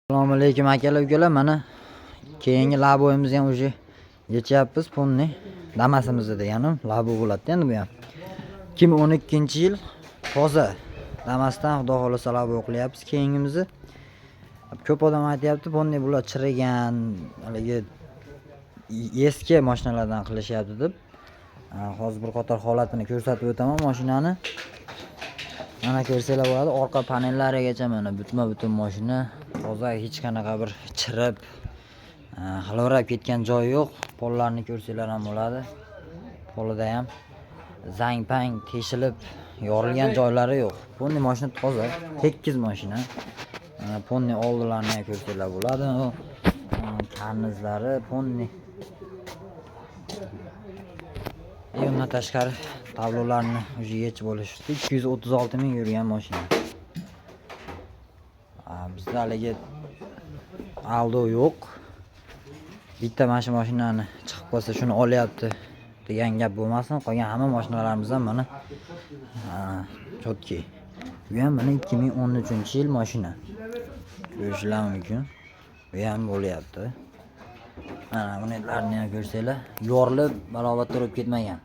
Assalomu alaykum akalar ukalar, mana keyingi laboyimizni ham уже yechyapmiz. Ponni Damasimizni degani labo bo'ladi endi bu ham. 2012-yil toza Damasdan xudo xolasa labo qilyapmiz keyingimizni. Ko'p odam aytayapti, ponni bular chirigan, haligi eski mashinalardan qilishyapti deb. Hozir bir qator holatini ko'rsatib o'taman mashinani. Mana ko'rsanglar bo'ladi, orqa panellarigacha mana butma-butun mashina. Toza, hech qanaqa bir chirib, xalorab ketgan joyi yo'q. Pollarni ko'rsanglar ham bo'ladi. Polida ham zang-pang teshilib, yorilgan joylari yo'q. Ponni mashina toza, tekis mashina. Mana ponni oldilarini ham ko'rsanglar bo'ladi. Karnizlari ponni. Undan tashqari tablolarni уже yechib bo'lishdi. 236 ming yurgan mashina. Bizda haligi Aldo yo'q. Bitta mashinani chiqib qolsa shuni olyapti degan gap bo'lmasin. Qolgan hamma mashinalarimizdan ham mana chotki. Bu ham mana 2013-yil mashina. Ko'rishlar mumkin. Bu ham bo'lyapti. Mana bunlarni ham ko'rsanglar, yorilib balobatda urib ketmagan.